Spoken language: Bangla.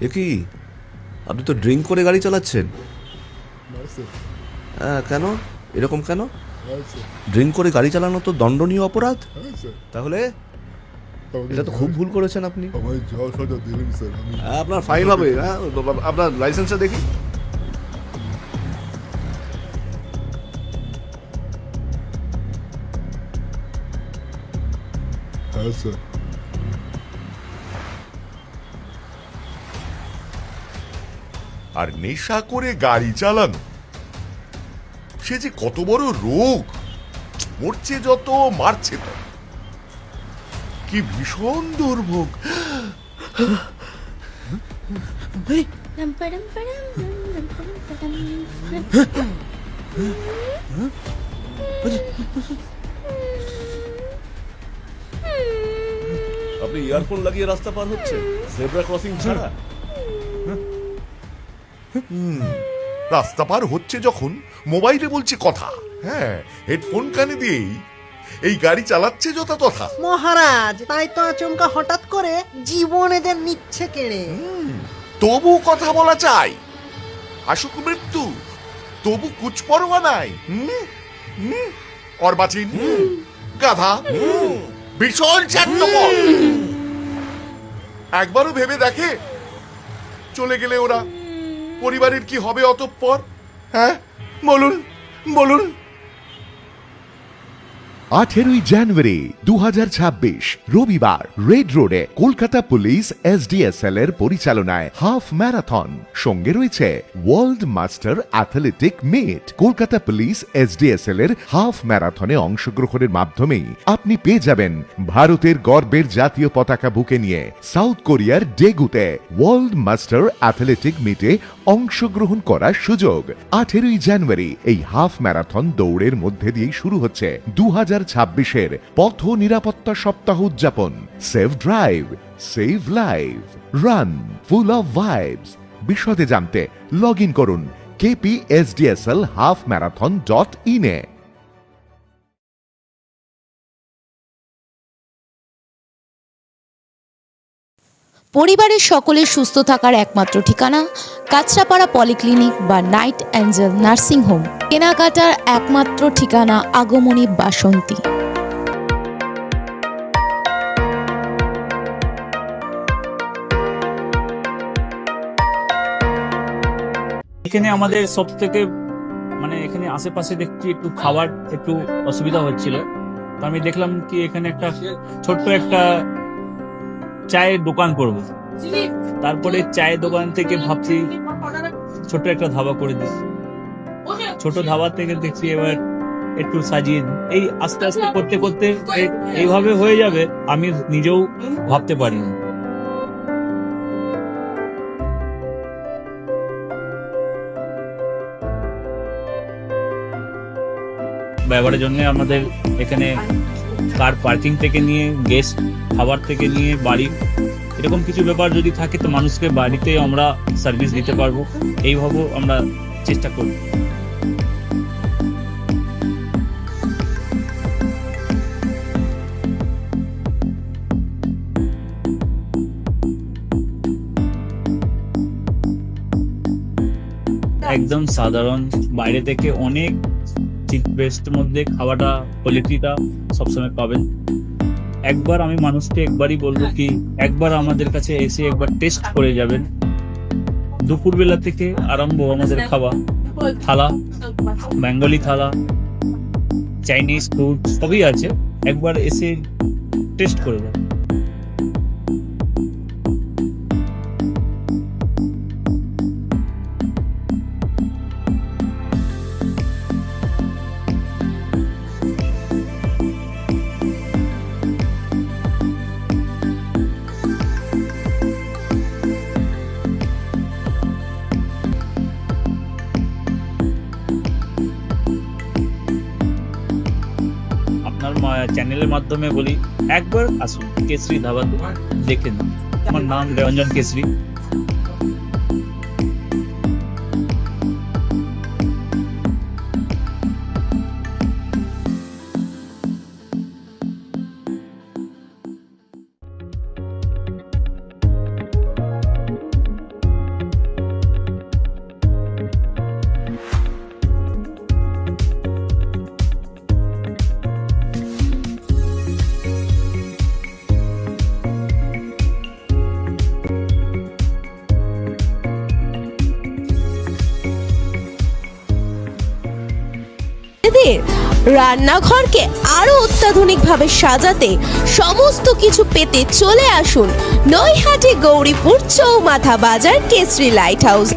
এ কি, আপনি তো ড্রিঙ্ক করে গাড়ি চালাচ্ছেন? হ্যাঁ, কেন এরকম কেন? ড্রিঙ্ক করে গাড়ি চালানো তো দণ্ডনীয় অপরাধ। তাহলে এটা তো খুব ভুল করেছেন আপনি। হ্যাঁ, আপনার ফাইন হবে। হ্যাঁ, আপনার লাইসেন্সটা দেখি। হ্যাঁ স্যার। আর নেশা করে গাড়ি চালানো, সে যে কত বড় রোগ। মরছে যত, মারছে তত। কি ভীষণ দুর্ভোগ। আপনি ইয়ারফোন লাগিয়ে রাস্তা পার হচ্ছেন, জেব্রা ক্রসিং ছাড়া। রাস্তা পার হচ্ছে যখন মোবাইলে বলছে কথা, হ্যাঁ, হেডফোন কানে দিয়েই এই গাড়ি চালাচ্ছে যথা তথা। মহারাজ, তাই তো আচমকা হঠাৎ করে জীবন এদের নিচ্ছে কেড়ে। তবু কথা বলা চাই। আসুক মৃত্যু, তবু কুচপরোয়া নাই। অর্বাচীন, গাধা, ভীষণ স্বার্থপর। একবারও ভেবে দেখে চলে গেলে ওরা পরিবারের কি হবে অতঃপর? হ্যাঁ, বলুন বলুন। 18 জানুয়ারি 2026 রবিবার রেড রোডে কলকাতা পুলিশ এসডিএসএল এর পরিচালনায় হাফ ম্যারাথন। সঙ্গে রয়েছে world master athletic meet. Kolkata police SDSL এর হাফ ম্যারাথনে অংশগ্রহণের মাধ্যমেই আপনি পেয়ে যাবেন ভারতের গর্বের জাতীয় পতাকা বুকে নিয়ে সাউথ কোরিয়ার ডেগুতে ওয়ার্ল্ড মাস্টার অ্যাথলেটিক মিটে অংশগ্রহণ করার সুযোগ। 18 জানুয়ারি এই হাফ ম্যারাথন দৌড়ের মধ্যে দিয়েই শুরু হচ্ছে 2026-এর পথ নিরাপত্তা সপ্তাহ উদযাপন। Save drive, save life, run full of vibes. বিশদে জানতে লগ ইন করুন kpsdsl-halfmarathon.in এ। পরিবারের সকলের সুস্থ থাকার একমাত্র ঠিকানা কাঁচরাপাড়া পলিক্লিনিক বা নাইট অ্যাঞ্জেল নার্সিং হোম। কেনাকাটার একমাত্র ঠিকানা আগমনী বাসন্তী। এখানে আমাদের সব থেকে এখানে আশেপাশে দেখছি একটু খাবার একটু অসুবিধা হচ্ছিল, তো আমি দেখলাম কি এখানে একটা ছোট্ট একটা চায়ের দোকান করব। তারপরে চায়ের দোকান থেকে ভাবছি ছোট একটা ধাবা করে দিই। ছোট ধাবা থেকে দেখছি এবার একটু সাজিয়ে দিই। এই আস্তে আস্তে করতে করতে এইভাবে হয়ে যাবে, আমি নিজেও ভাবতে পারিনি। ব্যবহারের জন্য আমাদের এখানে কার পার্কিং থেকে নিয়ে গেস্ট খাবার থেকে নিয়ে বাড়ি, এরকম কিছু ব্যাপার যদি থাকে তো মানুষকে বাড়িতে আমরা সার্ভিস দিতে পারবো, এইভাবেও আমরা চেষ্টা করব। একদম সাধারণ, বাইরে থেকে অনেক চিপ বেস্টের মধ্যে খাওয়াটা কোয়ালিটিটা সবসময় পাবেন। একবার আমি মানুষকে একবারই বলবো কি একবার আমাদের কাছে এসে একবার টেস্ট করে যাবেন। দুপুরবেলা থেকে আরম্ভ আমাদের খাওয়া, থালা, বেঙ্গলি থালা, চাইনিজ ফুড সবই আছে, একবার এসে টেস্ট করে যাবেন। চ্যানেলের মাধ্যমে বলি একবার আসুন কেশরী ধাবা, দেখে নিন। আমার নাম রঞ্জন কেশরী। বাড়ির রান্নাঘরকে আরো অত্যাধুনিকভাবে সাজাতে, সমস্ত কিছু পেতে চলে আসুন নৈহাটি গৌরীপুর চৌমাথা বাজার কেশরী লাইট হাউস।